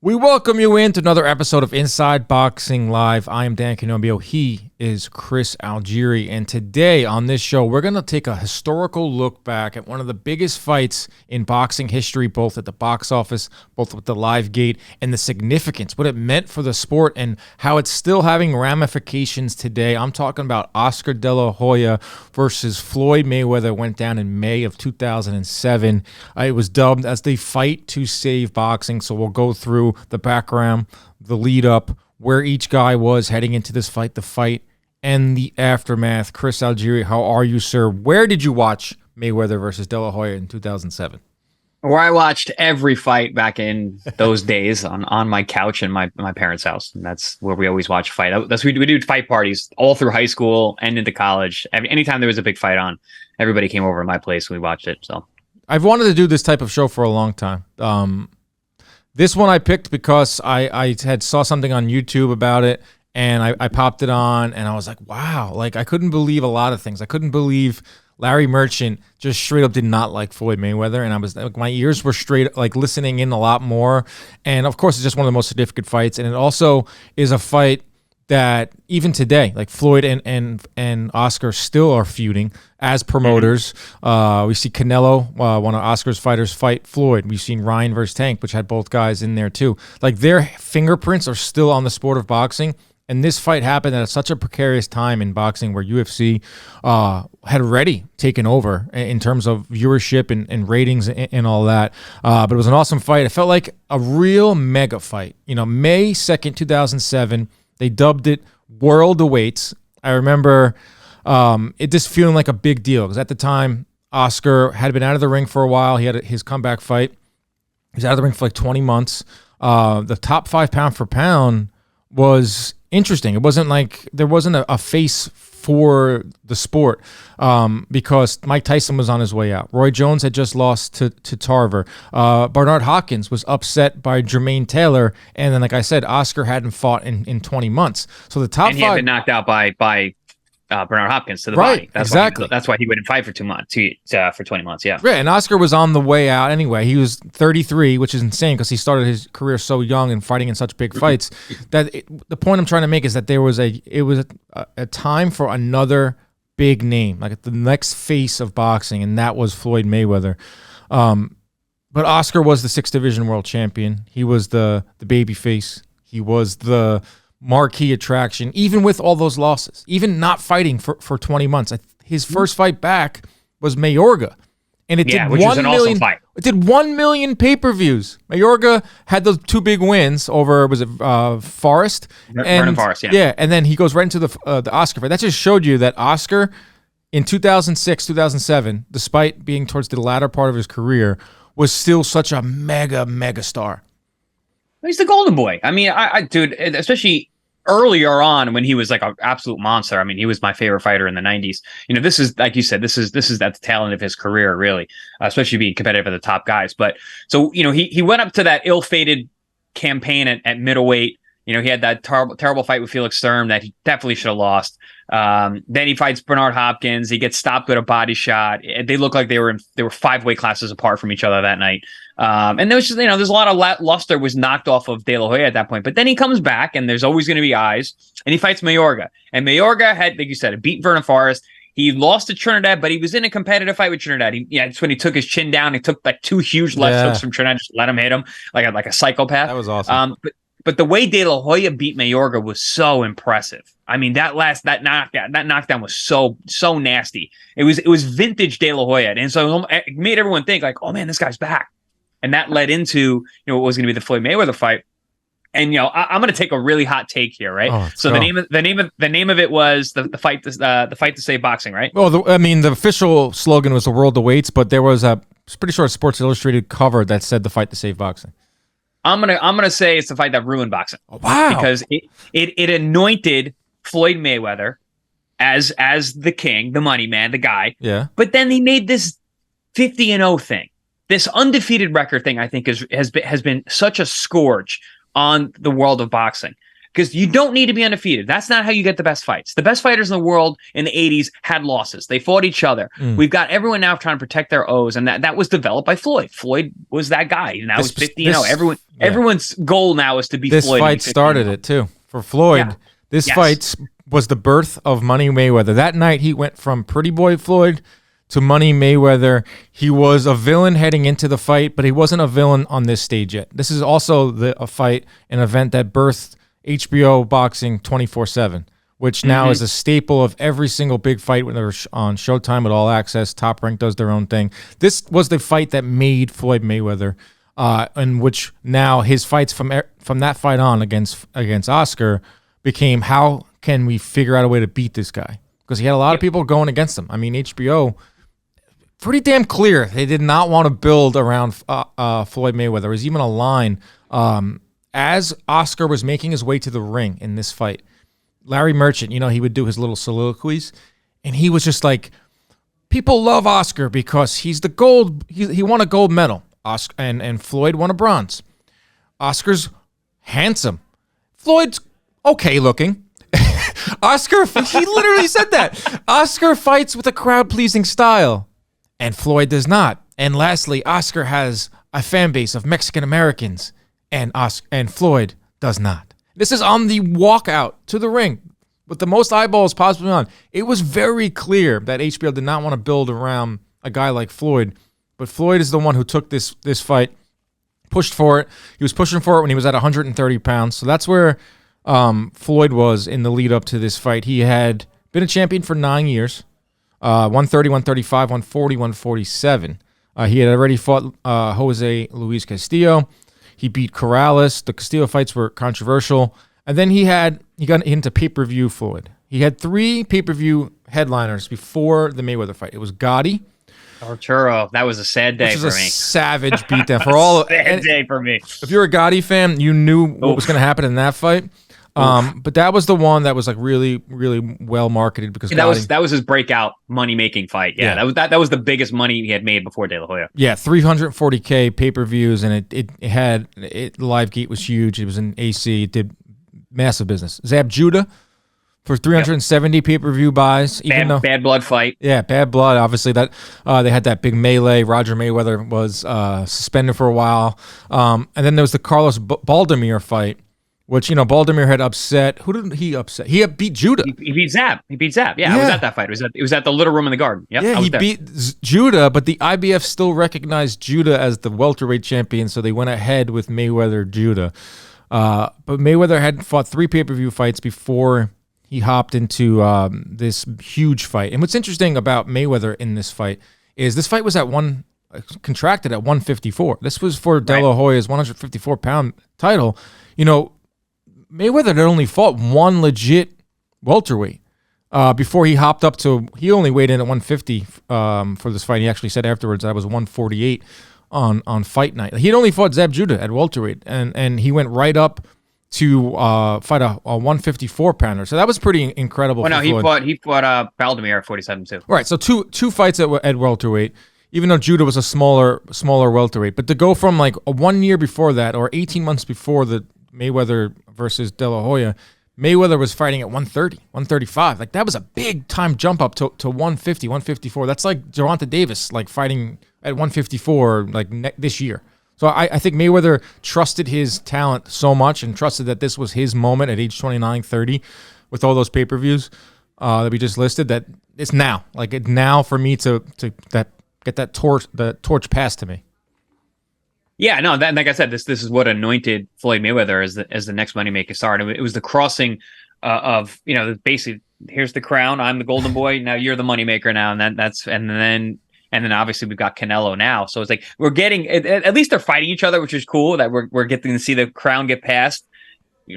We welcome you into another episode of Inside Boxing Live. I am Dan Canobio. He is Chris Algieri. And today on this show, we're going to take a historical look back at one of the biggest fights in boxing history, both at the box office, both with the live gate, and the significance, what it meant for the sport, and how it's still having ramifications today. I'm talking about Oscar De La Hoya versus Floyd Mayweather. Went down in May of 2007. It was dubbed as the fight to save boxing. So we'll go through the background, the lead up, where each guy was heading into this fight, the fight, and the aftermath. Chris Algieri, how are you, sir? Where did you watch Mayweather versus De La Hoya in 2007? Where I watched every fight back in those days on my couch in my parents' house. And that's where we always watch fight. We did fight parties all through high school and into college. Anytime there was a big fight on, everybody came over to my place and we watched it. So I've wanted to do this type of show for a long time. This one I picked because I had saw something on YouTube about it, and I popped it on, and I was like, wow. Like, I couldn't believe a lot of things. I couldn't believe Larry Merchant just straight up did not like Floyd Mayweather, and I was like, my ears were straight, like, listening in a lot more. And, of course, it's just one of the most significant fights, and it also is a fight that even today, like Floyd and Oscar still are feuding as promoters. We see Canelo, one of Oscar's fighters, fight Floyd. We've seen Ryan versus Tank, which had both guys in there too. Like, their fingerprints are still on the sport of boxing. And this fight happened at such a precarious time in boxing where UFC had already taken over in terms of viewership and ratings and all that. But it was an awesome fight. It felt like a real mega fight. You know, May 2nd, 2007, they dubbed it World Awaits. I remember it just feeling like a big deal because at the time, Oscar had been out of the ring for a while. He had his comeback fight. He was out of the ring for like 20 months. The top 5 pound for pound was interesting. It wasn't like there wasn't a face for the sport because Mike Tyson was on his way out. Roy Jones had just lost to Tarver. Bernard Hopkins was upset by Jermaine Taylor. And then, like I said, Oscar hadn't fought in 20 months. So the top 5... And he had been knocked out by Bernard Hopkins to the body. That's exactly. That's why he wouldn't fight for 2 months, for 20 months, yeah. Right, and Oscar was on the way out anyway. He was 33, which is insane because he started his career so young and fighting in such big fights. The point I'm trying to make is that it was a time for another big name, like the next face of boxing, and that was Floyd Mayweather. But Oscar was the 6th division world champion. He was the baby face. He was the marquee attraction, even with all those losses, even not fighting for 20 months. His first fight back was Mayorga, and it did which 1 was an million. awesome fight. It did 1 million pay-per-views. Mayorga had those 2 big wins over, was it Forrest? Vernon Forrest, yeah. Yeah, and then he goes right into the Oscar fight. That just showed you that Oscar in 2006, 2007, despite being towards the latter part of his career, was still such a mega star. He's the golden boy. I mean, dude, especially earlier on when he was like an absolute monster. I mean, he was my favorite fighter in the 90s. You know, this is, like you said, this is at the tail end of his career, really, especially being competitive at the top guys. But so, you know, he went up to that ill-fated campaign at middleweight. You know, he had that terrible fight with Felix Sturm that he definitely should have lost. Then he fights Bernard Hopkins. He gets stopped with a body shot. They look like they were 5 weight classes apart from each other that night. And there was just, you know, there's a lot of luster was knocked off of De La Hoya at that point. But then he comes back, and there's always going to be eyes, and he fights Mayorga. And Mayorga had, like you said, beat Vernon Forrest. He lost to Trinidad, but he was in a competitive fight with Trinidad. That's when he took his chin down. He took like 2 huge left hooks from Trinidad, just let him him like a psychopath. That was awesome. But the way De La Hoya beat Mayorga was so impressive. I mean, that knockdown was so nasty. It was vintage De La Hoya, and so it made everyone think like, oh man, this guy's back. And that led into, you know, what was going to be the Floyd Mayweather fight. And, you know, I'm going to take a really hot take here, right? So the name of it was the fight to save boxing, right? Well, the official slogan was "The World Awaits," but there was pretty sure a Sports Illustrated cover that said "The Fight to Save Boxing." I'm gonna say it's the fight that ruined boxing. Oh, wow! Because it anointed Floyd Mayweather as the king, the money man, the guy. Yeah. But then he made this 50-0 thing. This undefeated record thing, I think, has been such a scourge on the world of boxing because you don't need to be undefeated. That's not how you get the best fights. The best fighters in the world in the 80s had losses. They fought each other. We've got everyone now trying to protect their O's, and that was developed by Floyd. Floyd was that guy. Now he's 50-0. Everyone's goal now is to be this Floyd. This fight started it too for Floyd. Yeah. This fight was the birth of Money Mayweather. That night he went from Pretty Boy Floyd to Money Mayweather. He was a villain heading into the fight, but he wasn't a villain on this stage yet. This is also a fight, an event that birthed HBO boxing 24/7, which now is a staple of every single big fight when they're on Showtime with All Access. Top Rank does their own thing. This was the fight that made Floyd Mayweather, in which now his fights from that fight on against Oscar became, how can we figure out a way to beat this guy? Because he had a lot of people going against him. I mean, HBO, pretty damn clear they did not want to build around Floyd Mayweather. There was even a line as Oscar was making his way to the ring in this fight. Larry Merchant, he would do his little soliloquies, and he was just like, people love Oscar because he's the gold. He won a gold medal. Oscar and Floyd won a bronze. Oscar's handsome. Floyd's okay looking. Oscar, he literally said that. Oscar fights with a crowd-pleasing style, and Floyd does not. And lastly, Oscar has a fan base of Mexican Americans, and Floyd does not. This is on the walkout to the ring with the most eyeballs possibly on. It was very clear that HBO did not want to build around a guy like Floyd, but Floyd is the one who took this fight, pushed for it. He was pushing for it when he was at 130 pounds. So that's where Floyd was in the lead up to this fight. He had been a champion for 9 years, 130, 135, 140, 147. He had already fought Jose Luis Castillo. He beat Corrales. The Castillo fights were controversial. And then he got into pay-per-view Floyd. He had 3 pay-per-view headliners before the Mayweather fight. It was Gotti. Arturo, that was a sad day for me. Savage beatdown for all. Sad day for me. If you're a Gotti fan, you knew what was going to happen in that fight. But that was the one that was like really, really well marketed because that was his breakout money making fight. Yeah, that was the biggest money he had made before De La Hoya. Yeah, 340K pay-per-views, and it live gate was huge. It was in AC. It did massive business. Zab Judah for 370 pay-per-view buys. Bad blood fight. Yeah, bad blood. Obviously, that they had that big melee. Roger Mayweather was suspended for a while, and then there was the Carlos Baldomir fight, which Baldomir had upset. Who did he upset? He beat Judah. He beat Zab. Yeah, I was at that fight. It was at the Little Room in the Garden. Yep, yeah, he beat Judah, but the IBF still recognized Judah as the welterweight champion, so they went ahead with Mayweather-Judah. But Mayweather had fought 3 pay-per-view fights before he hopped into this huge fight. And what's interesting about Mayweather in this fight is this fight was contracted at 154. This was for De La Hoya's 154-pound title. Mayweather had only fought one legit welterweight before he hopped up to. He only weighed in at 150 for this fight. He actually said afterwards that was 148 on fight night. He had only fought Zab Judah at welterweight, and he went right up to fight a 154-pounder. So that was pretty incredible. Well, no, he fought Baldomir at 47 too. Right, so two fights at welterweight, even though Judah was a smaller welterweight. But to go from like 1 year before that, or 18 months before the Mayweather versus De La Hoya, Mayweather was fighting at 130, 135. Like, that was a big time jump up to 150, 154. That's like Gervonta Davis, like, fighting at 154 like this year. So I think Mayweather trusted his talent so much and trusted that this was his moment at age 29, 30 with all those pay-per-views that we just listed, that it's now. Like, it's now for me to get that torch passed to me. Yeah, no, like I said, this is what anointed Floyd Mayweather as the next moneymaker star. And it was the crossing of, basically, here's the crown, I'm the golden boy, now you're the moneymaker now, and then obviously we've got Canelo now. So it's like we're getting, at least they're fighting each other, which is cool, that we're getting to see the crown get passed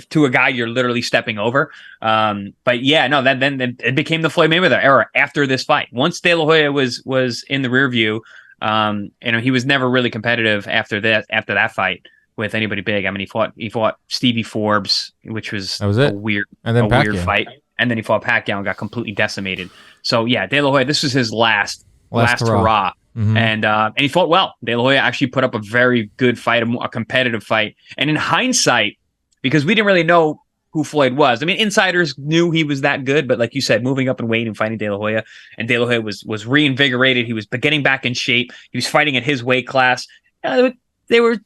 to a guy you're literally stepping over. But yeah, no, then it became the Floyd Mayweather era after this fight. Once De La Hoya was in the rear view, he was never really competitive after that fight with anybody big. I mean, he fought Stevie Forbes, which was a weird fight, and then he fought Pacquiao and got completely decimated. So yeah, De La Hoya, this was his last hurrah. Mm-hmm. And he fought well. De La Hoya actually put up a very good fight, a competitive fight. And in hindsight, because we didn't really know who Floyd was. I mean, insiders knew he was that good, but like you said, moving up in weight and fighting De La Hoya, and De La Hoya was reinvigorated. He was getting back in shape. He was fighting at his weight class. They were.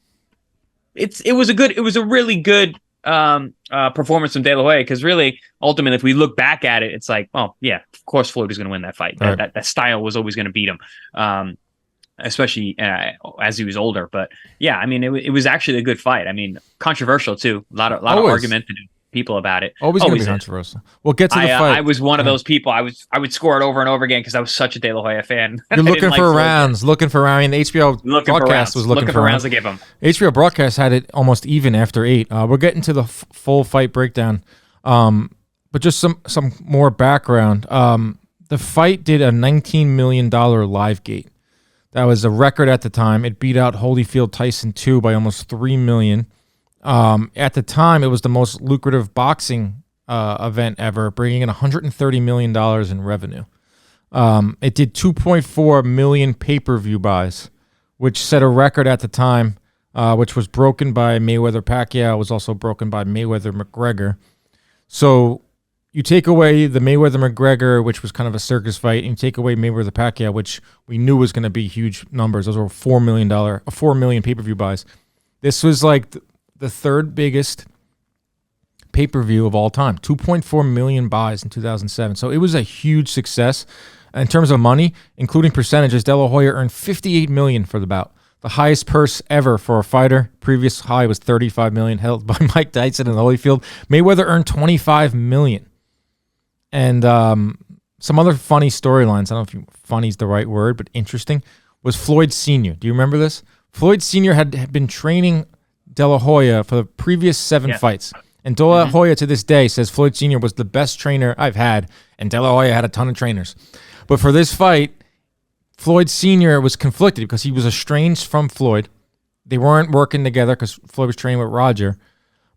It was a really good performance from De La Hoya, because really, ultimately, if we look back at it, it's like, oh yeah, of course Floyd was going to win that fight. Right. That style was always going to beat him. Especially as he was older. But yeah, I mean, it was actually a good fight. I mean, controversial too. A lot of argumentative people about it. Always going to be controversial. We'll get to the fight. I was one of those people. I would score it over and over again because I was such a De La Hoya fan. You're looking for rounds. Looking for rounds. The HBO broadcast was looking for rounds to give them. HBO broadcast had it almost even after 8. We're getting to the full fight breakdown. But just some more background. The fight did a $19 million live gate. That was a record at the time. It beat out Holyfield Tyson 2 by almost $3 million. At the time, it was the most lucrative boxing event ever, bringing in $130 million in revenue. It did 2.4 million pay-per-view buys, which set a record at the time, which was broken by Mayweather-Pacquiao. It was also broken by Mayweather-McGregor. So you take away the Mayweather-McGregor, which was kind of a circus fight, and you take away Mayweather-Pacquiao, which we knew was going to be huge numbers. Those were $4 million pay-per-view buys. This was like the third biggest pay-per-view of all time, 2.4 million buys in 2007. So it was a huge success. In terms of money, including percentages, De La Hoya earned $58 million for the bout, the highest purse ever for a fighter. Previous high was $35 million, held by Mike Tyson and Holyfield. Mayweather earned $25 million. And some other funny storylines, I don't know if funny is the right word, but interesting, was Floyd Sr. Do you remember this? Floyd Sr. had been training De La Hoya for the previous 7 fights. And De La Hoya to this day says Floyd Sr. was the best trainer I've had, and De La Hoya had a ton of trainers. But for this fight, Floyd Sr. was conflicted because he was estranged from Floyd. They weren't working together because Floyd was training with Roger.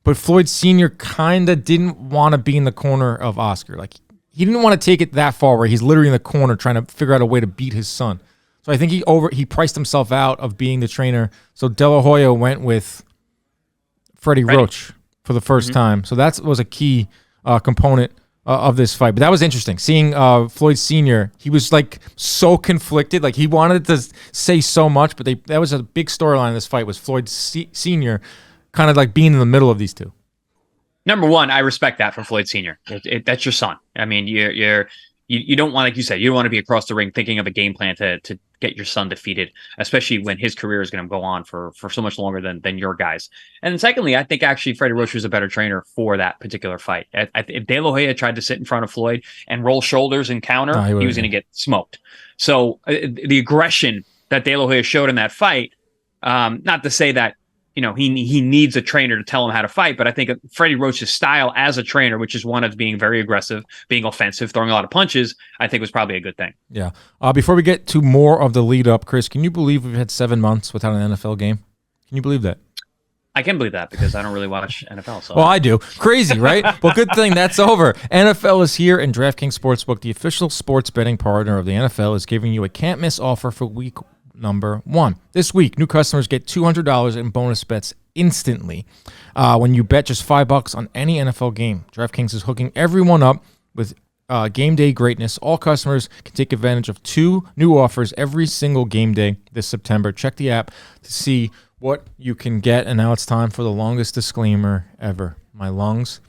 But Floyd Sr. kind of didn't want to be in the corner of Oscar. Like, he didn't want to take it that far where he's literally in the corner trying to figure out a way to beat his son. So I think he priced himself out of being the trainer. So De La Hoya went with Freddie Roach for the first time. So that was a key component of this fight. But that was interesting. Seeing Floyd Sr., he was like so conflicted. Like, he wanted to say so much, but that was a big storyline in this fight, was Floyd Sr. kind of like being in the middle of these two. Number one, I respect that from Floyd Sr. That's your son. I mean, you don't want, like you said, you don't want to be across the ring thinking of a game plan to get your son defeated, especially when his career is going to go on for so much longer than your guys. And secondly, I think actually Freddie Roach was a better trainer for that particular fight. If De La Hoya tried to sit in front of Floyd and roll shoulders and counter, he was going to get smoked. So the aggression that De La Hoya showed in that fight, not to say that, you know, he needs a trainer to tell him how to fight, but I think Freddie Roach's style as a trainer, which is one of being very aggressive, being offensive, throwing a lot of punches, I think was probably a good thing. Yeah. Before we get to more of the lead up, Chris, can you believe we've had 7 months without an NFL game? Can you believe that? I can believe that because I don't really watch NFL. So. Well, I do. Crazy, right? Well, good thing that's over. NFL is here, and DraftKings Sportsbook, the official sports betting partner of the NFL, is giving you a can't-miss offer for week number 1. This week, new customers get $200 in bonus bets instantly when you bet just $5 on any NFL game. DraftKings is hooking everyone up with game day greatness. All customers can take advantage of 2 new offers every single game day this September. Check the app to see what you can get. And now it's time for the longest disclaimer ever. My lungs.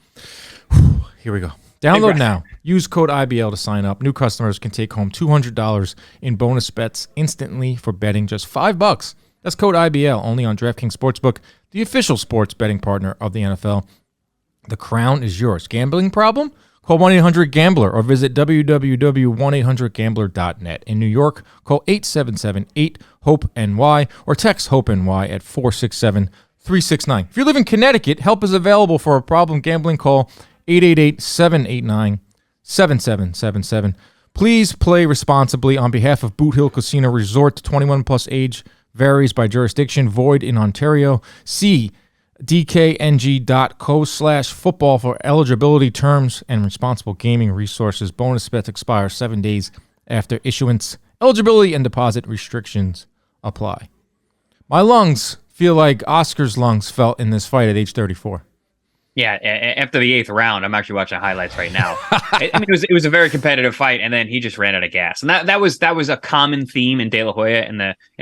Here we go. Download now. Use code IBL to sign up. New customers can take home $200 in bonus bets instantly for betting just $5. That's code IBL only on DraftKings Sportsbook, the official sports betting partner of the NFL. The crown is yours. Gambling problem? Call 1-800-GAMBLER or visit www.1800gambler.net. In New York, call 877-8-HOPE-NY or text HOPE-NY at 467-369. If you live in Connecticut, help is available for a problem gambling. Call 888-789-7777. Please play responsibly on behalf of Boot Hill Casino Resort. 21 plus age varies by jurisdiction. Void in Ontario. See dkng.co/football for eligibility terms and responsible gaming resources. Bonus bets expire 7 days after issuance. Eligibility and deposit restrictions apply. My lungs feel like Oscar's lungs felt in this fight at age 34. Yeah, after the 8th round, I'm actually watching highlights right now. I mean, it was a very competitive fight, and then he just ran out of gas, and that was a common theme in De La Hoya in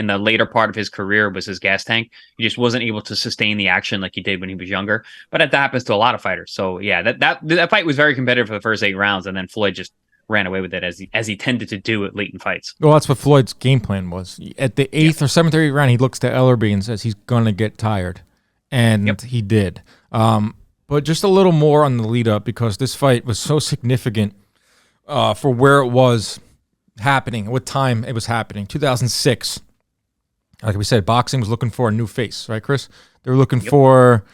the later part of his career was his gas tank. He just wasn't able to sustain the action like he did when he was younger. But that happens to a lot of fighters. So yeah, that fight was very competitive for the first 8 rounds, and then Floyd just ran away with it as he tended to do at late in fights. Well, that's what Floyd's game plan was. At the 8th or 7th or 8th round, he looks to Ellerby and says he's going to get tired. And he did. But just a little more on the lead up because this fight was so significant for where it was happening, what time it was happening. 2006. Like we said, boxing was looking for a new face, right, Chris? They were looking for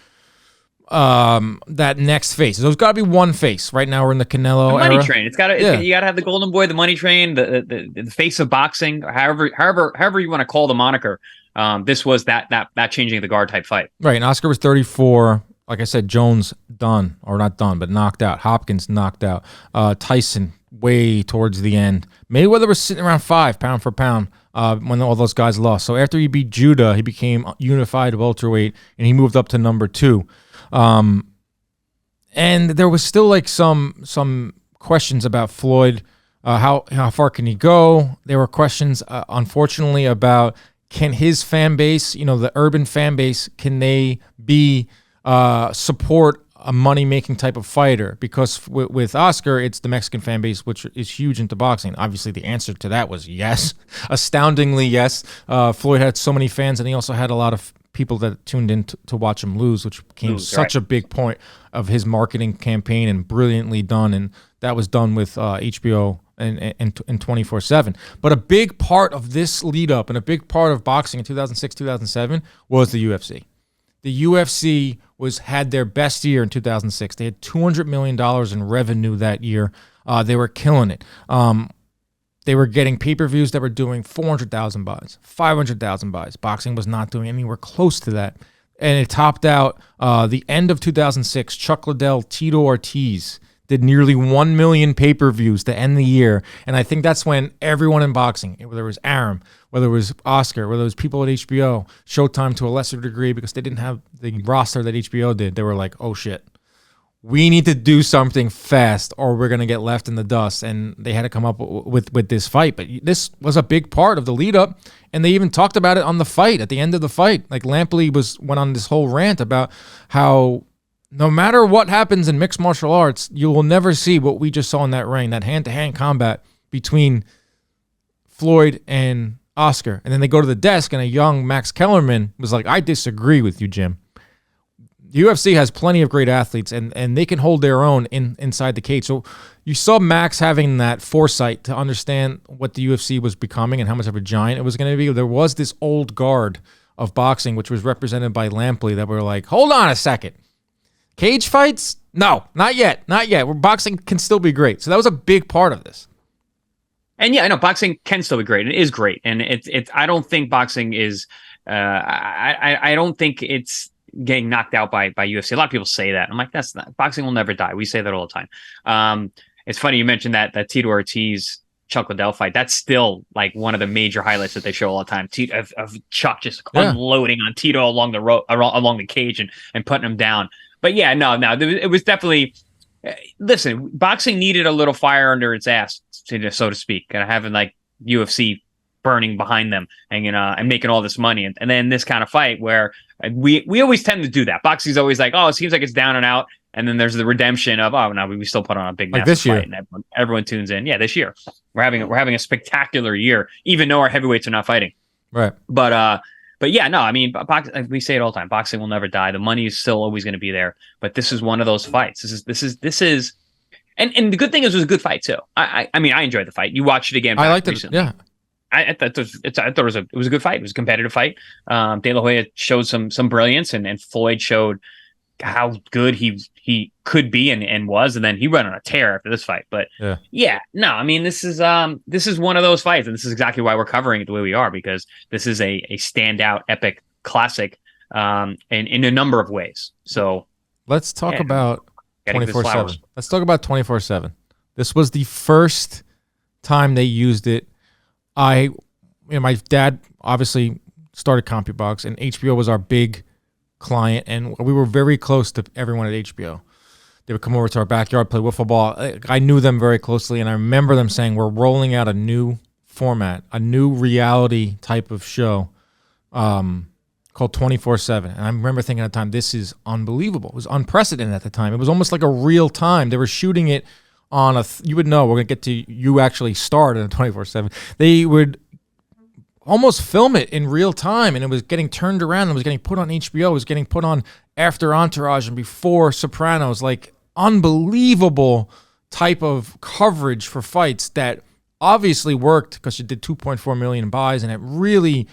that next face. There's got to be one face. Right now we're in the Canelo the money era. train. You got to have the golden boy, the money train, the face of boxing, however you want to call the moniker. This was that changing the guard type fight. Right, and Oscar was 34. Like I said, Jones done, or not done, but knocked out. Hopkins knocked out. Tyson way towards the end. Mayweather was sitting around 5 pound for pound when all those guys lost. So after he beat Judah, he became unified welterweight, and he moved up to number 2. And there was still like some questions about Floyd. How far can he go? There were questions, unfortunately, about can his fan base, the urban fan base, can they be support a money-making type of fighter? Because with Oscar, it's the Mexican fan base, which is huge into boxing. Obviously, the answer to that was yes. Astoundingly, yes. Floyd had so many fans, and he also had a lot of people that tuned in to watch him lose, which became such a big point of his marketing campaign and brilliantly done. And that was done with HBO and 24/7. But a big part of this lead up and a big part of boxing in 2006, 2007 was the UFC. The UFC had their best year in 2006. They had $200 million in revenue that year. They were killing it. They were getting pay-per-views that were doing 400,000 buys, 500,000 buys. Boxing was not doing anywhere close to that. And it topped out the end of 2006. Chuck Liddell, Tito Ortiz did nearly 1 million pay-per-views to end the year. And I think that's when everyone in boxing, whether it was Arum, whether it was Oscar, whether it was people at HBO, Showtime to a lesser degree, because they didn't have the roster that HBO did, they were like, oh shit, we need to do something fast or we're going to get left in the dust. And they had to come up with this fight. But this was a big part of the lead up. And they even talked about it on the fight, at the end of the fight. Like Lampley went on this whole rant about how no matter what happens in mixed martial arts, you will never see what we just saw in that ring, that hand-to-hand combat between Floyd and Oscar. And then they go to the desk, and a young Max Kellerman was like, I disagree with you, Jim. The UFC has plenty of great athletes, and they can hold their own inside the cage. So you saw Max having that foresight to understand what the UFC was becoming and how much of a giant it was going to be. There was this old guard of boxing, which was represented by Lampley, that were like, hold on a second. Cage fights? No, not yet. Not yet. Boxing can still be great. So that was a big part of this. And yeah, I know boxing can still be great. It is great. And it's I don't think boxing is I don't think it's getting knocked out by UFC. A lot of people say that. I'm like, that's not, boxing will never die. We say that all the time. It's funny you mentioned that Tito Ortiz Chuck Liddell fight. That's still like one of the major highlights that they show all the time. Of Chuck just unloading on Tito along the road, along the cage and putting him down. But yeah, no, it was definitely. Listen, boxing needed a little fire under its ass, so to speak, and having like UFC burning behind them and making all this money, and then this kind of fight where we always tend to do that. Boxing's always like, oh, it seems like it's down and out, and then there's the redemption of, oh no, we still put on a big like this year, fight, and everyone tunes in. Yeah, this year we're having a spectacular year, even though our heavyweights are not fighting. Right. But yeah, no, I mean, we say it all the time. Boxing will never die. The money is still always going to be there. But this is one of those fights. This is, and the good thing is it was a good fight too. I mean, I enjoyed the fight. You watched it again. I liked recently. it. Yeah. I thought it was a good fight. It was a competitive fight. De La Hoya showed some brilliance, and Floyd showed how good he could be and was, and then he went on a tear after this fight. But yeah, no, I mean, this is one of those fights, and this is exactly why we're covering it the way we are, because this is a standout epic classic in a number of ways. So let's talk about 24/7. Let's talk about 24/7. This was the first time they used it. My dad obviously started CompuBox, and HBO was our big client, and we were very close to everyone at HBO. They would come over to our backyard, play wiffle ball. I knew them very closely, and I remember them saying, we're rolling out a new format, a new reality type of show called 24/7. And I remember thinking at the time, this is unbelievable. It was unprecedented at the time. It was almost like a real time. They were shooting it on you would know, we're going to get to you actually starred in a 24/7. They would almost film it in real time, and it was getting turned around and was getting put on HBO. It was getting put on after Entourage and before Sopranos. Like, unbelievable type of coverage for fights that obviously worked because it did 2.4 million buys, and it really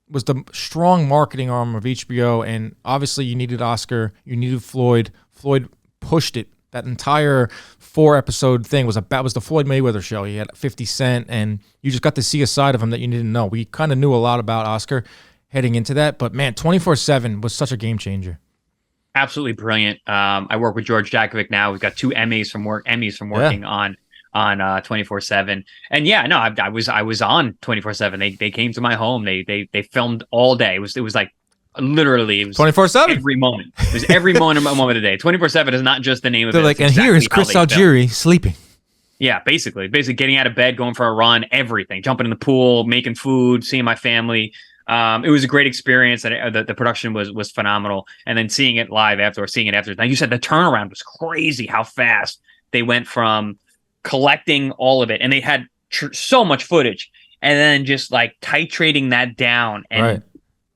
was the strong marketing arm of HBO. And obviously you needed Oscar, you needed Floyd. Floyd pushed it. That entire 4-episode thing was the Floyd Mayweather show. He had 50 Cent, and you just got to see a side of him that you didn't know. We kind of knew a lot about Oscar heading into that, but man, 24/7 was such a game changer. Absolutely brilliant. I work with George Jakovic now. We've got 2 Emmys from working on 24/7. And yeah, no, I was on 24/7. They came to my home. They filmed all day. It was like literally it was 24/7 every moment. It was every moment of the day. 24/7 is not just the name of They're it. like, and here is Chris Algieri sleeping. Yeah, basically getting out of bed, going for a run, everything, jumping in the pool, making food, seeing my family. It was a great experience, and the production was phenomenal. And then seeing it live after, or seeing it after. Like you said, the turnaround was crazy. How fast they went from collecting all of it, and they had so much footage, and then just like titrating that down and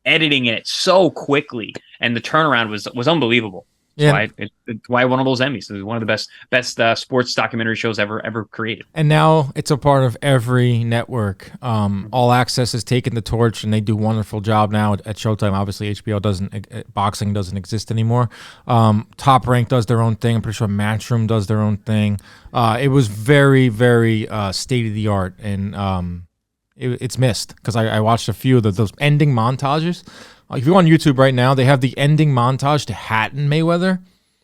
editing it so quickly, and the turnaround was unbelievable. Yeah, it's why one of those Emmys. It was one of the best sports documentary shows ever created. And now it's a part of every network. All Access has taken the torch, and they do a wonderful job now at Showtime. Obviously, HBO boxing doesn't exist anymore. Top Rank does their own thing. I'm pretty sure Matchroom does their own thing. It was very, very state of the art, and it's missed because I watched a few of those ending montages. If you go on YouTube right now, they have the ending montage to Hatton Mayweather.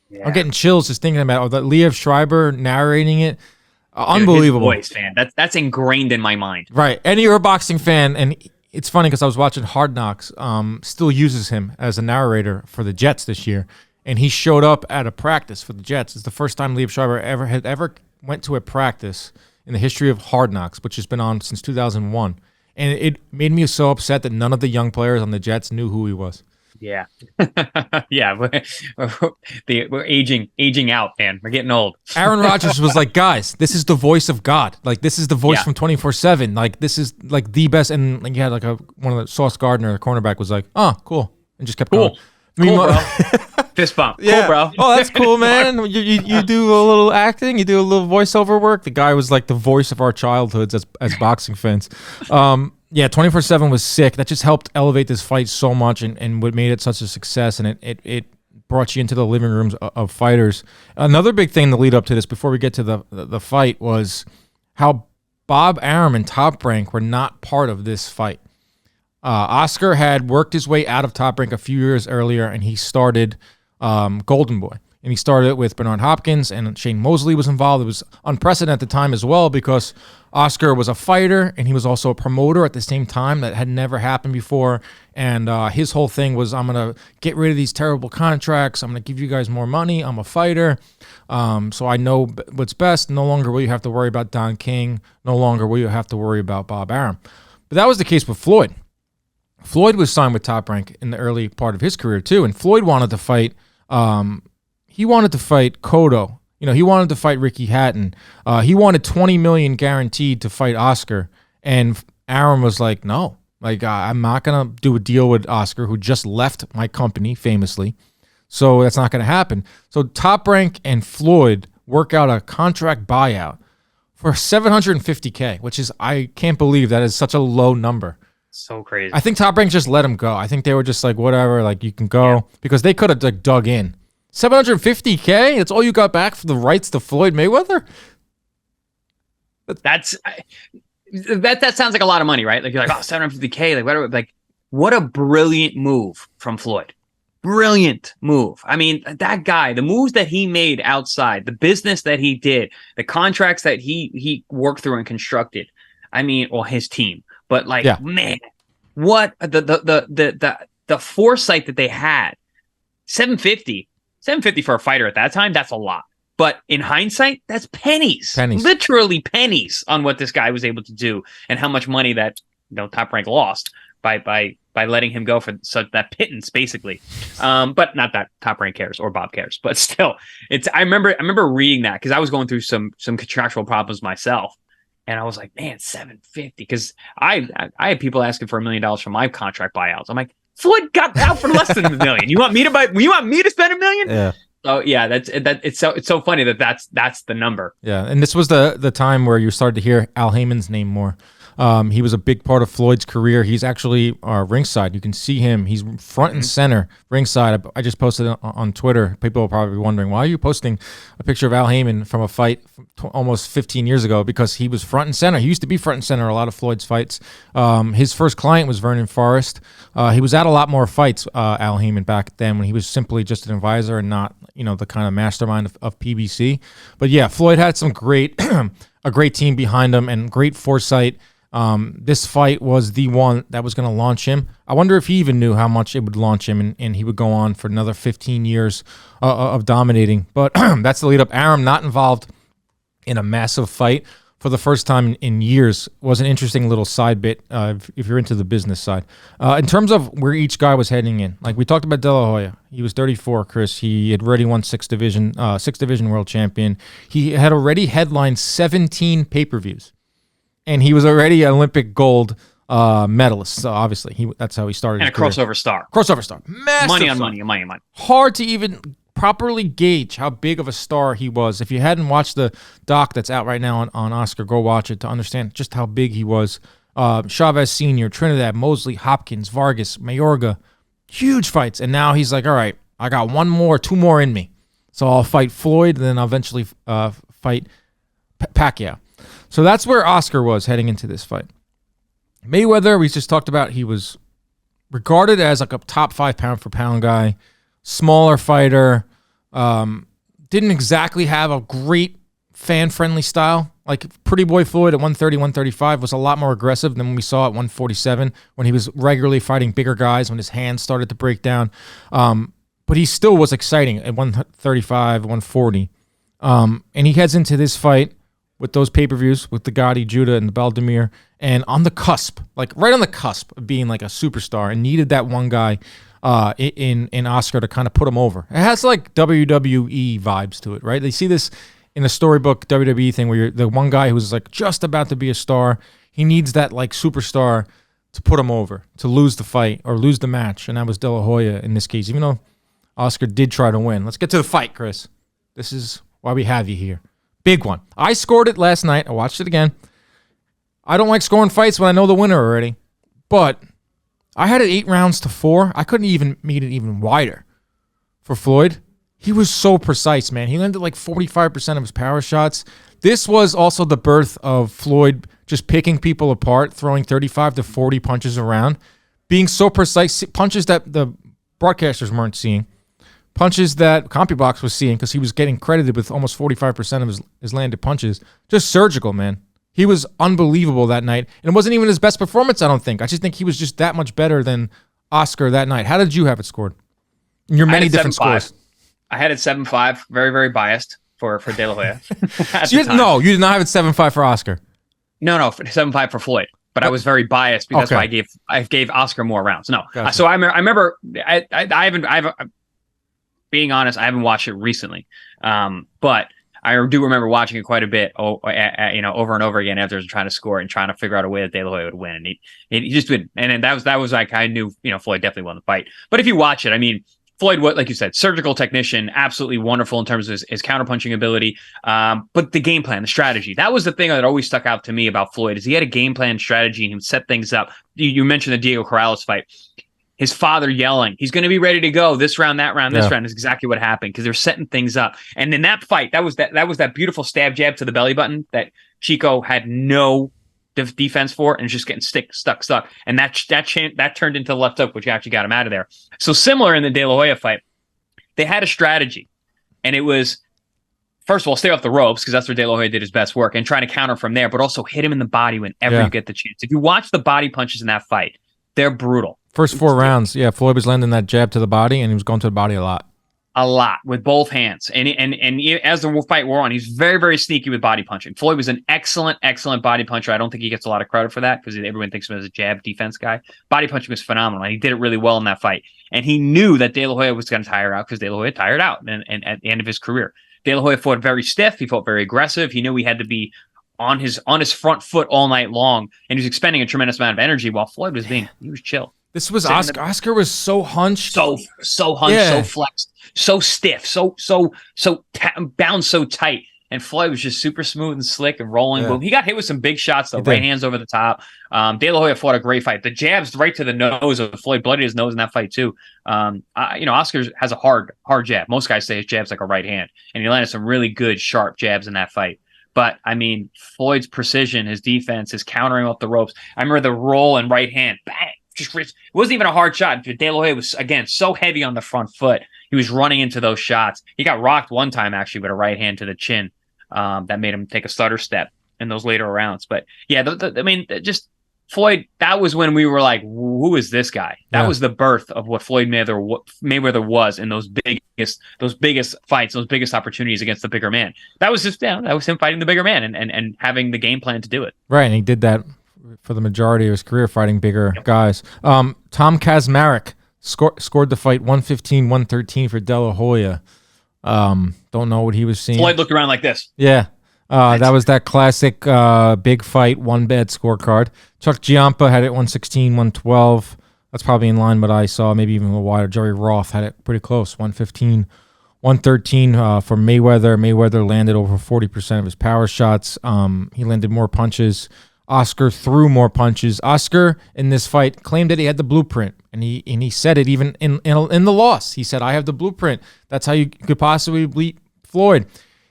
Yeah. I'm getting chills just thinking about that. Liev Schreiber narrating it. Unbelievable. His voice, man. That's ingrained in my mind. Right. And you're a boxing fan, and it's funny because I was watching Hard Knocks. Still uses him as a narrator for the Jets this year, and he showed up at a practice for the Jets. It's the first time Liev Schreiber ever went to a practice in the history of Hard Knocks, which has been on since 2001. And it made me so upset that none of the young players on the Jets knew who he was. Yeah. Yeah. We're aging out, man. We're getting old. Aaron Rodgers was like, guys, this is the voice of God. Like, this is the voice from 24/7. Like, this is like the best. And like, you had like one of the Sauce Gardner, the cornerback, was like, oh, cool. And just kept going. Cool, bro. Fist bump. Yeah. Cool, bro. Oh, that's cool, man. You do a little acting. You do a little voiceover work. The guy was like the voice of our childhoods as boxing fans. Yeah, 24/7 was sick. That just helped elevate this fight so much, and what made it such a success. And it brought you into the living rooms of fighters. Another big thing to lead up to this, before we get to the fight, was how Bob Arum and Top Rank were not part of this fight. Oscar had worked his way out of Top Rank a few years earlier, and he started Golden Boy. And he started with Bernard Hopkins, and Shane Mosley was involved. It was unprecedented at the time as well, because Oscar was a fighter, and he was also a promoter at the same time. That had never happened before. And his whole thing was, I'm going to get rid of these terrible contracts. I'm going to give you guys more money. I'm a fighter. So I know what's best. No longer will you have to worry about Don King. No longer will you have to worry about Bob Arum. But that was the case with Floyd. Floyd was signed with Top Rank in the early part of his career too, and Floyd wanted to fight. He wanted to fight Cotto. He wanted to fight Ricky Hatton. He wanted $20 million guaranteed to fight Oscar, and Arum was like, "No, like I'm not gonna do a deal with Oscar, who just left my company famously. So that's not gonna happen." So Top Rank and Floyd work out a contract buyout for $750K, which is, I can't believe that is such a low number. So crazy. I think Top Rank just let him go. I think they were just like, whatever, like, you can go, because they could have like dug in. $750K? That's all you got back for the rights to Floyd Mayweather? That sounds like a lot of money, right? Like, you're like, oh, $750K, like whatever. Like, what a brilliant move from Floyd. Brilliant move. I mean, that guy, the moves that he made outside, the business that he did, the contracts that he worked through and constructed. I mean, well, his team. But like, man, what the foresight that they had 750 for a fighter at that time, that's a lot. But in hindsight, that's pennies, literally pennies on what this guy was able to do and how much money that Top Rank lost by letting him go for such that pittance, basically. But not that Top Rank cares or Bob cares, but still, I remember reading that because I was going through some contractual problems myself, and I was like, man, 750, because I had people asking for $1 million for my contract buyouts. I'm like, Floyd got out for less than $1 million. You want me to spend $1 million? Yeah. Oh yeah, it's so funny that's the number. Yeah, and this was the time where you started to hear Al Heyman's name more. He was a big part of Floyd's career. He's actually ringside. You can see him. He's front and center ringside. I just posted it on Twitter. People are probably wondering, why are you posting a picture of Al Heyman from a fight almost 15 years ago? Because he was front and center. He used to be front and center a lot of Floyd's fights. His first client was Vernon Forrest. He was at a lot more fights, Al Heyman, back then, when he was simply just an advisor and not, the kind of mastermind of PBC. But yeah, Floyd had some a great team behind him and great foresight. This fight was the one that was going to launch him. I wonder if he even knew how much it would launch him, and he would go on for another 15 years of dominating. But that's the lead up. Arum not involved in a massive fight for the first time in years was an interesting little side bit if you're into the business side. In terms of where each guy was heading in, like we talked about De La Hoya. He was 34, Chris. He had already won six division world champion. He had already headlined 17 pay-per-views. And he was already an Olympic gold medalist. So obviously, that's how he started. And a crossover star. Massive money on star. money. Hard to even properly gauge how big of a star he was. If you hadn't watched the doc that's out right now on Oscar, go watch it to understand just how big he was. Chavez Sr., Trinidad, Mosley, Hopkins, Vargas, Mayorga. Huge fights. And now he's like, all right, I got two more in me. So I'll fight Floyd, and then I'll eventually fight Pacquiao. So that's where Oscar was heading into this fight. Mayweather, we just talked about, he was regarded as like a top 5 pound for pound guy, smaller fighter, didn't exactly have a great fan-friendly style. Like Pretty Boy Floyd at 130, 135 was a lot more aggressive than we saw at 147 when he was regularly fighting bigger guys, when his hands started to break down. But he still was exciting at 135, 140. And he heads into this fight with those pay-per-views, with the Gotti, Judah, and the Baldemir, and on the cusp, like right on the cusp of being like a superstar, and needed that one guy in Oscar to kind of put him over. It has like WWE vibes to it, right? They see this in the storybook WWE thing where you're the one guy who's like just about to be a star. He needs that like superstar to put him over, to lose the fight or lose the match, and that was De La Hoya in this case, even though Oscar did try to win. Let's get to the fight, Chris. This is why we have you here. Big one. I scored it last night. I watched it again. I don't like scoring fights when I know the winner already. But I had it 8-4. I couldn't even make it even wider for Floyd. He was so precise, man. He landed like 45% of his power shots. This was also the birth of Floyd just picking people apart, throwing 35 to 40 punches around, being so precise, punches that the broadcasters weren't seeing. Punches that CompuBox was seeing because he was getting credited with almost 45% of his landed punches. Just surgical, man. He was unbelievable that night. And it wasn't even his best performance, I don't think. I just think he was just that much better than Oscar that night. How did you have it scored? In your many different scores. I had it 7-5. Very, very biased for De La Hoya. No, you did not have it 7-5 for Oscar. No, 7-5 for Floyd. But I was very biased because that's why I gave Oscar more rounds. No. Gotcha. So I remember I haven't being honest, I haven't watched it recently, but I do remember watching it quite a bit, over and over again after trying to score and trying to figure out a way that De La Hoya would win, and he just didn't. And that was like I knew, Floyd definitely won the fight. But if you watch it, I mean, Floyd, like you said, surgical technician, absolutely wonderful in terms of his counterpunching ability. But the game plan, the strategy, that was the thing that always stuck out to me about Floyd, is he had a game plan strategy and he would set things up. You mentioned the Diego Corrales fight. His father yelling, he's going to be ready to go this round, that round, this round is exactly what happened because they're setting things up. And in that fight, that was that beautiful stab jab to the belly button that Chico had no defense for and just getting stuck. And that turned into the left hook, which actually got him out of there. So similar in the De La Hoya fight, they had a strategy, and it was, first of all, stay off the ropes because that's where De La Hoya did his best work, and try to counter from there, but also hit him in the body whenever you get the chance. If you watch the body punches in that fight, they're brutal. First 4 rounds, yeah, Floyd was landing that jab to the body, and he was going to the body a lot. A lot with both hands. And as the fight wore on, he's very, very sneaky with body punching. Floyd was an excellent, excellent body puncher. I don't think he gets a lot of credit for that because everyone thinks of him as a jab defense guy. Body punching was phenomenal. And he did it really well in that fight. And he knew that De La Hoya was going to tire out because De La Hoya tired out and at the end of his career. De La Hoya fought very stiff. He fought very aggressive. He knew he had to be on his front foot all night long. And he was expending a tremendous amount of energy while Floyd was he was chill. This was Oscar. Oscar was so hunched. So hunched, so flexed, so stiff, bound so tight. And Floyd was just super smooth and slick and rolling. Yeah. Well, he got hit with some big shots, though. Right hands over the top. De La Hoya fought a great fight. The jabs right to the nose of Floyd, bloodied his nose in that fight, too. Oscar has a hard jab. Most guys say his jab's like a right hand. And he landed some really good, sharp jabs in that fight. But, I mean, Floyd's precision, his defense, his countering off the ropes. I remember the roll and right hand. Bang! It wasn't even a hard shot. De La Hoya was, again, so heavy on the front foot. He was running into those shots. He got rocked one time, actually, with a right hand to the chin. That made him take a stutter step in those later rounds. But, yeah, just Floyd, that was when we were like, who is this guy? That was the birth of what Floyd Mayweather was in those biggest fights, those biggest opportunities against the bigger man. That was just that was him fighting the bigger man and having the game plan to do it. Right, and he did that for the majority of his career, fighting bigger guys. Tom Kazmarek scored the fight 115-113 for De La Hoya. Don't know what he was seeing. Floyd looked around like this. Yeah. That was that classic big fight, one bad scorecard. Chuck Giampa had it 116-112. That's probably in line what I saw, maybe even a little wider. Jerry Roth had it pretty close, 115-113 for Mayweather. Mayweather landed over 40% of his power shots. He landed more punches. Oscar threw more punches. Oscar in this fight claimed that he had the blueprint, and he said it even in the loss. He said, "I have the blueprint. That's how you could possibly beat Floyd."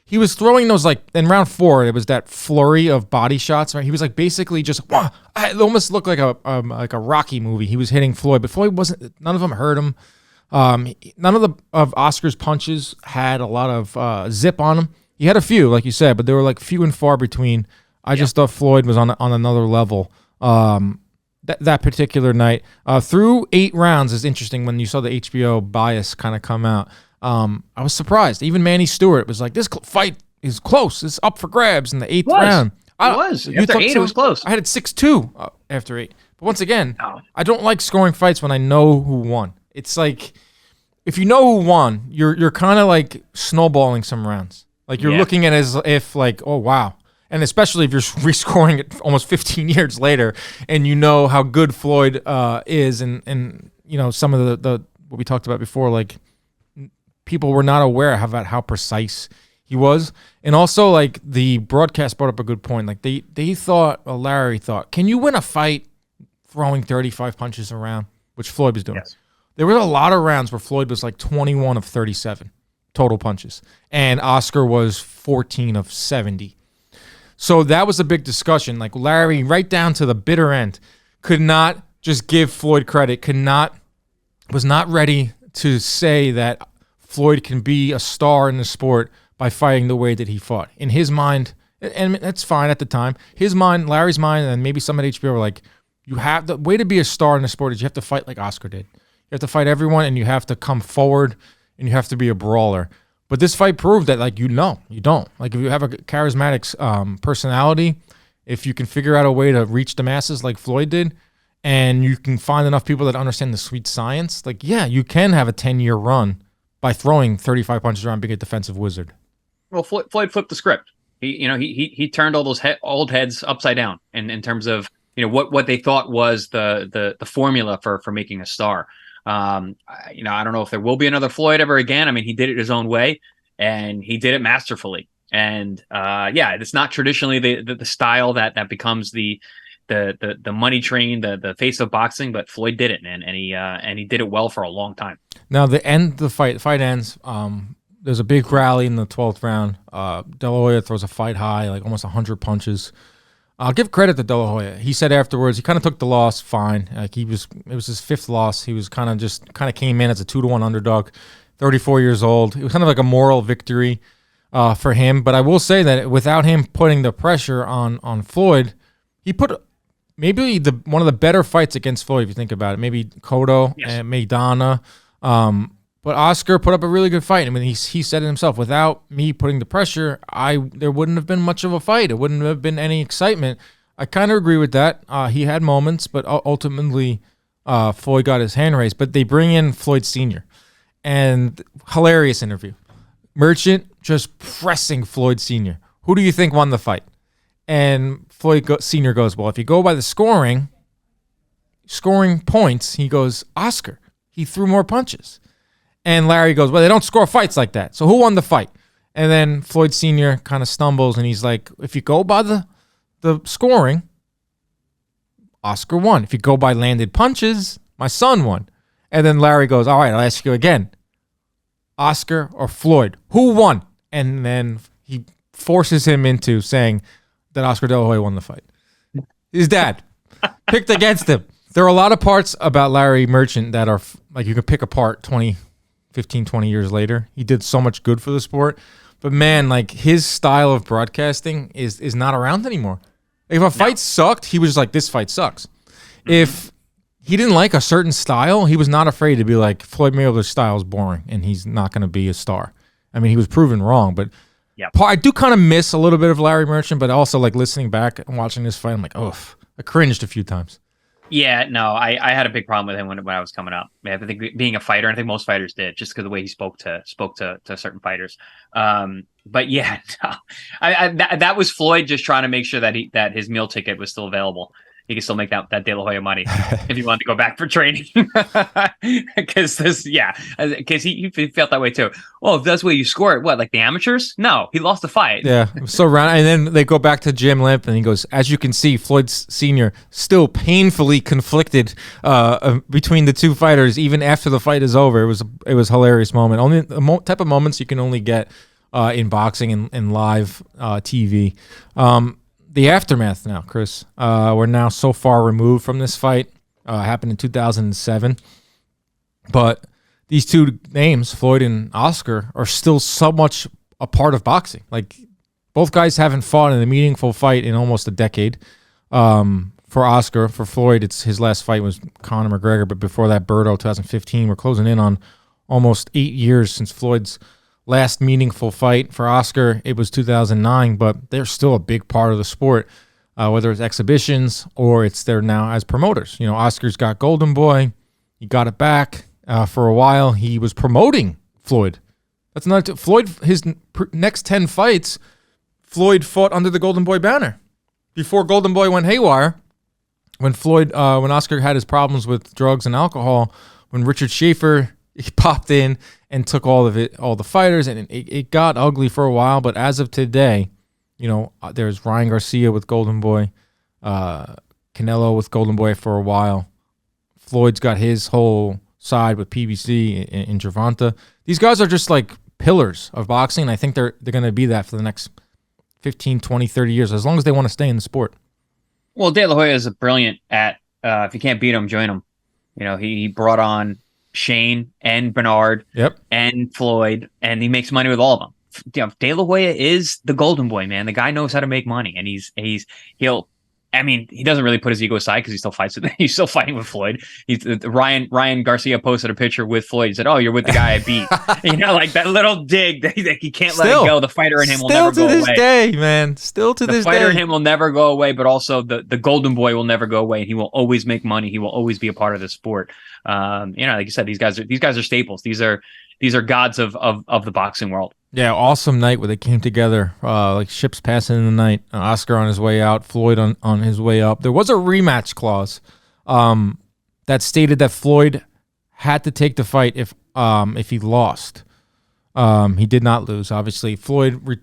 He was throwing those, like, in round 4, it was that flurry of body shots. Right? He was like basically just, it almost looked like a Rocky movie. He was hitting Floyd, but Floyd wasn't. None of them hurt him. None of Oscar's punches had a lot of zip on them. He had a few, like you said, but they were like few and far between. I just thought Floyd was on another level that particular night. Through 8 rounds is interesting when you saw the HBO bias kind of come out. I was surprised. Even Manny Stewart was like, this fight is close. It's up for grabs in the 8th round. It was. After 8, it was close. I had it 6-2 after 8. But once again, I don't like scoring fights when I know who won. It's like, if you know who won, you're kind of like snowballing some rounds. Like you're looking at it as if like, oh, wow. And especially if you're rescoring it almost 15 years later and you know how good Floyd is and you know, some of the what we talked about before, like people were not aware about how precise he was. And also, like, the broadcast brought up a good point. Like they thought, Larry thought, can you win a fight throwing 35 punches around, which Floyd was doing? Yes. There were a lot of rounds where Floyd was like 21 of 37 total punches and Oscar was 14 of 70. So that was a big discussion. Like Larry, right down to the bitter end, could not just give Floyd credit, was not ready to say that Floyd can be a star in the sport by fighting the way that he fought. In his mind, and that's fine at the time, his mind, Larry's mind, and maybe some at HBO were like, you have the way to be a star in the sport is you have to fight like Oscar did. You have to fight everyone and you have to come forward and you have to be a brawler. But this fight proved that, like, you don't. Like, if you have a charismatic personality, if you can figure out a way to reach the masses like Floyd did, and you can find enough people that understand the sweet science, like, yeah, you can have a 10-year run by throwing 35 punches around being a defensive wizard. Well, Floyd flipped the script. He turned all those old heads upside down in terms of, you know, what they thought was the formula for making a star. I don't know if there will be another Floyd ever again. I mean, he did it his own way, and he did it masterfully. And it's not traditionally the style that becomes the money train, the face of boxing, but Floyd did it, and he did it well for a long time. Now the fight ends. There's a big rally in the 12th round. De La Hoya throws a fight high, like almost 100 punches. I'll give credit to De La Hoya. He said afterwards he kind of took the loss fine. Like it was his 5th loss. He was kind of came in as a 2-1 underdog, 34 years old. It was kind of like a moral victory for him. But I will say that without him putting the pressure on Floyd, he put maybe one of the better fights against Floyd, if you think about it. Maybe Cotto and Maidana. But Oscar put up a really good fight. I mean, he said it himself. Without me putting the pressure, there wouldn't have been much of a fight. It wouldn't have been any excitement. I kind of agree with that. He had moments, but ultimately Floyd got his hand raised. But they bring in Floyd Sr. and hilarious interview. Merchant just pressing Floyd Sr. Who do you think won the fight? And Floyd Sr. goes, well, if you go by the scoring points, he goes, Oscar. He threw more punches. And Larry goes, well, they don't score fights like that. So who won the fight? And then Floyd Sr. kind of stumbles, and he's like, if you go by the scoring, Oscar won. If you go by landed punches, my son won. And then Larry goes, all right, I'll ask you again. Oscar or Floyd? Who won? And then he forces him into saying that Oscar De La Hoya won the fight. His dad picked against him. There are a lot of parts about Larry Merchant that are like you can pick apart 15, 20 years later. He did so much good for the sport. But man, like his style of broadcasting is not around anymore. If a fight sucked, he was just like, this fight sucks. Mm-hmm. If he didn't like a certain style, he was not afraid to be like, Floyd Mayweather's style is boring and he's not going to be a star. I mean, he was proven wrong, but I do kind of miss a little bit of Larry Merchant, but also like listening back and watching this fight, I'm like, oh, I cringed a few times. Yeah, no, I had a big problem with him when I was coming up. I think being a fighter, I think most fighters did, just because of the way he spoke to certain fighters. But yeah, no, that was Floyd just trying to make sure that his meal ticket was still available. He could still make that De La Hoya money if he wanted to go back for training. Because he felt that way too. Well, if that's where you score it, what, like the amateurs? No, he lost the fight. Yeah, so round, and then they go back to Jim Limp, and he goes, as you can see, Floyd Sr. still painfully conflicted between the two fighters, even after the fight is over. It was a hilarious moment. Only the type of moments you can only get in boxing and live TV. The aftermath now, Chris. We're now so far removed from this fight. Happened in 2007. But these two names, Floyd and Oscar, are still so much a part of boxing. Like, both guys haven't fought in a meaningful fight in almost a decade. For Oscar, for Floyd, his last fight was Conor McGregor, but before that, Berto, 2015. We're closing in on almost 8 years since Floyd's last meaningful fight. For Oscar, it was 2009, but they're still a big part of the sport, whether it's exhibitions or it's there now as promoters. You know, Oscar's got Golden Boy. He got it back for a while. He was promoting Floyd. That's not Floyd. His next 10 fights, Floyd fought under the Golden Boy banner. Before Golden Boy went haywire, when Oscar had his problems with drugs and alcohol, when Richard Schaefer he popped in and took all the fighters, and it got ugly for a while. But as of today, you know, there's Ryan Garcia with Golden Boy, Canelo with Golden Boy for a while. Floyd's got his whole side with PBC in Gervonta. These guys are just like pillars of boxing, and I think they're going to be that for the next 15, 20, 30 years, as long as they want to stay in the sport. Well, De La Hoya is brilliant at, if you can't beat him, join him. You know, he brought on Shane and Bernard and Floyd, and he makes money with all of them. You know, De La Hoya is the Golden Boy, man. The guy knows how to make money, and he doesn't really put his ego aside because he still fights with he's still fighting with Floyd. Ryan Garcia posted a picture with Floyd. He said, "Oh, you're with the guy I beat." You know, like that little dig that he can't let it go. The fighter in him will never go away. Still to this day, man. Still to this day. The fighter in him will never go away, but also the Golden Boy will never go away. He will always make money. He will always be a part of the sport. You know, like you said, these guys are staples. These are gods of the boxing world. Yeah, awesome night where they came together, like ships passing in the night. Oscar on his way out, Floyd on his way up. There was a rematch clause that stated that Floyd had to take the fight if he lost. He did not lose. Obviously, Floyd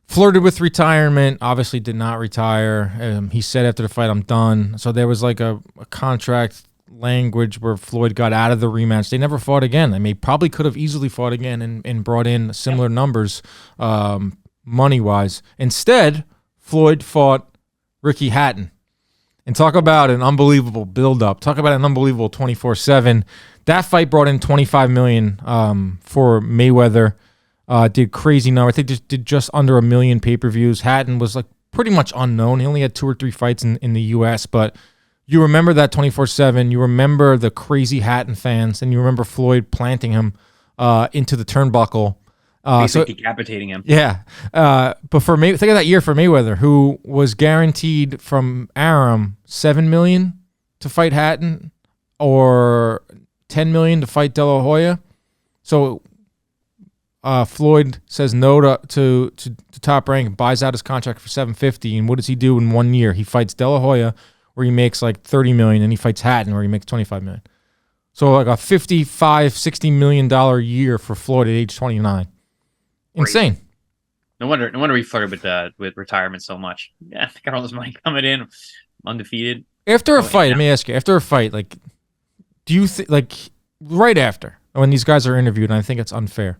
flirted with retirement. Obviously, did not retire. He said after the fight, "I'm done." So there was like a contract language where Floyd got out of the rematch. They never fought again. I mean, probably could have easily fought again and brought in similar numbers money-wise. Instead, Floyd fought Ricky Hatton. And talk about an unbelievable build-up. Talk about an unbelievable 24/7. That fight brought in $25 million for Mayweather. Did crazy number. I think did just under 1 million pay-per-views. Hatton was like pretty much unknown. He only had 2 or 3 fights in the U.S., but you remember that 24/7. You remember the crazy Hatton fans, and you remember Floyd planting him into the turnbuckle. Basically decapitating him. Yeah. But for think of that year for Mayweather, who was guaranteed from Arum $7 million to fight Hatton or $10 million to fight De La Hoya. So Floyd says no to Top Rank, buys out his contract for $750, and what does he do in 1 year? He fights De La Hoya, where he makes like $30 million, and he fights Hatton, where he makes $25 million. So like a $55-60 million year for Floyd at age 29. Insane. No wonder he flirted with retirement so much. Yeah, I got all this money coming in, undefeated. After a fight, let me ask you. After a fight, like, do you think, like, right after when these guys are interviewed, and I think it's unfair.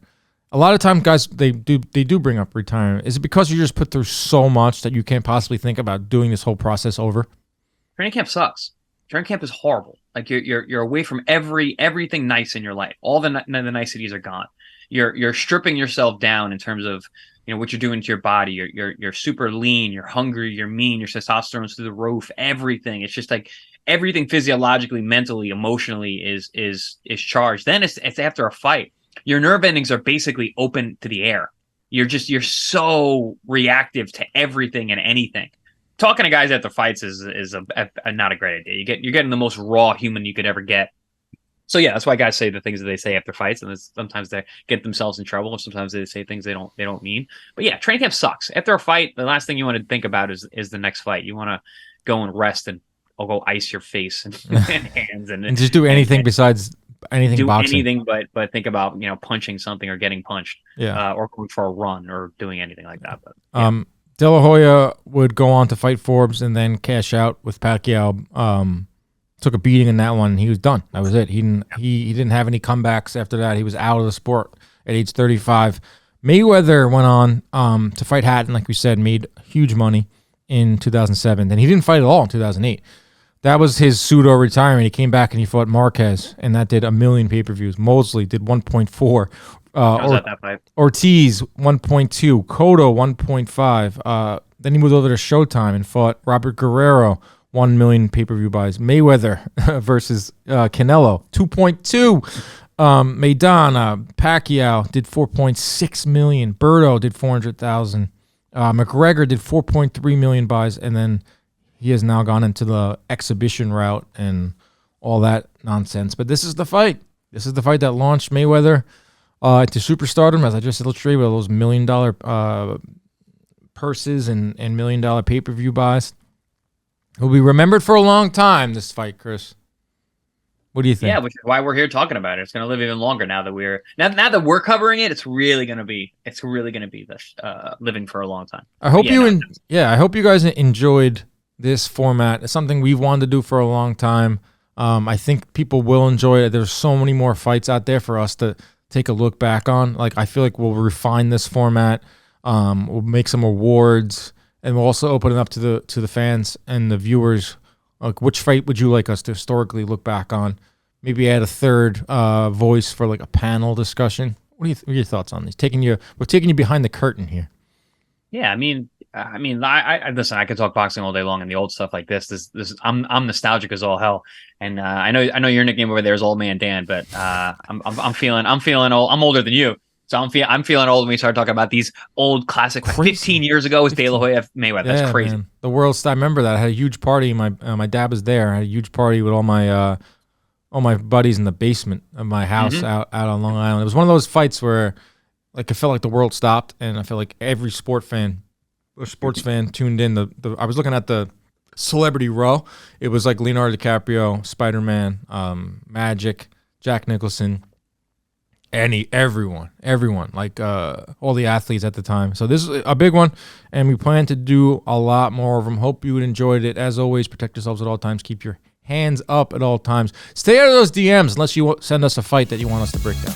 A lot of times, guys, they do bring up retirement. Is it because you just put through so much that you can't possibly think about doing this whole process over? Training camp sucks. Training camp is horrible. Like you're away from everything nice in your life. All the niceties are gone. You're stripping yourself down in terms of what you're doing to your body. You're super lean. You're hungry. You're mean. Your testosterone's through the roof. Everything. It's just like everything physiologically, mentally, emotionally is charged. Then it's after a fight. Your nerve endings are basically open to the air. You're so reactive to everything and anything. Talking to guys after fights is not a great idea. You're getting the most raw human you could ever get. So yeah, that's why guys say the things that they say after fights, and sometimes they get themselves in trouble, and sometimes they say things they don't mean. But yeah, training camp sucks. After a fight, the last thing you want to think about is the next fight. You want to go and rest and go ice your face and hands and just do anything besides anything do boxing. Anything but think about punching something or getting punched, or going for a run or doing anything like that. But yeah. De La Hoya would go on to fight Forbes and then cash out with Pacquiao. Took a beating in that one, and he was done. That was it. He didn't have any comebacks after that. He was out of the sport at age 35. Mayweather went on to fight Hatton, like we said, made huge money in 2007. Then he didn't fight at all in 2008. That was his pseudo-retirement. He came back and he fought Marquez, and that did 1 million pay-per-views. Mosley did 1.4. That fight? Ortiz, 1.2. Cotto, 1.5. Then he moved over to Showtime and fought Robert Guerrero, 1 million pay-per-view buys. Mayweather versus Canelo, 2.2. Maidana, Pacquiao did 4.6 million. Berto did 400,000. McGregor did 4.3 million buys, and then he has now gone into the exhibition route and all that nonsense. But this is the fight. This is the fight that launched Mayweather to superstardom, as I just illustrated, with all those $1 million purses and $1 million pay-per-view buys. It will be remembered for a long time, this fight, Chris. What do you think? Yeah, which is why we're here talking about it. It's going to live even longer now that we're covering it. It's really going to be this living for a long time. I hope I hope you guys enjoyed this format. It's something we've wanted to do for a long time. I think people will enjoy it. There's so many more fights out there for us to take a look back on. Like, I feel like we'll refine this format. We'll make some awards, and we'll also open it up to the fans and the viewers. Like, which fight would you like us to historically look back on? Maybe add a third voice for like a panel discussion. What are your thoughts on these? We're taking you behind the curtain here. Yeah, I mean, I listen. I could talk boxing all day long, and the old stuff like this. I'm nostalgic as all hell, and I know your nickname over there is Old Man Dan, but I'm feeling old. I'm older than you, so I'm feeling old when we start talking about these old classic. 15 years ago was De La Hoya Mayweather. That's crazy. Man. The world. I remember that. I had a huge party. My dad was there. I had a huge party with all my buddies in the basement of my house out on Long Island. It was one of those fights where, like, it felt like the world stopped, and I felt like every sports fan tuned in. I was looking at the celebrity row. It was like Leonardo DiCaprio, Spider-Man, Magic, Jack Nicholson, everyone, like all the athletes at the time. So this is a big one, and we plan to do a lot more of them. Hope you enjoyed it. As always, protect yourselves at all times. Keep your hands up at all times. Stay out of those DMs unless you send us a fight that you want us to break down.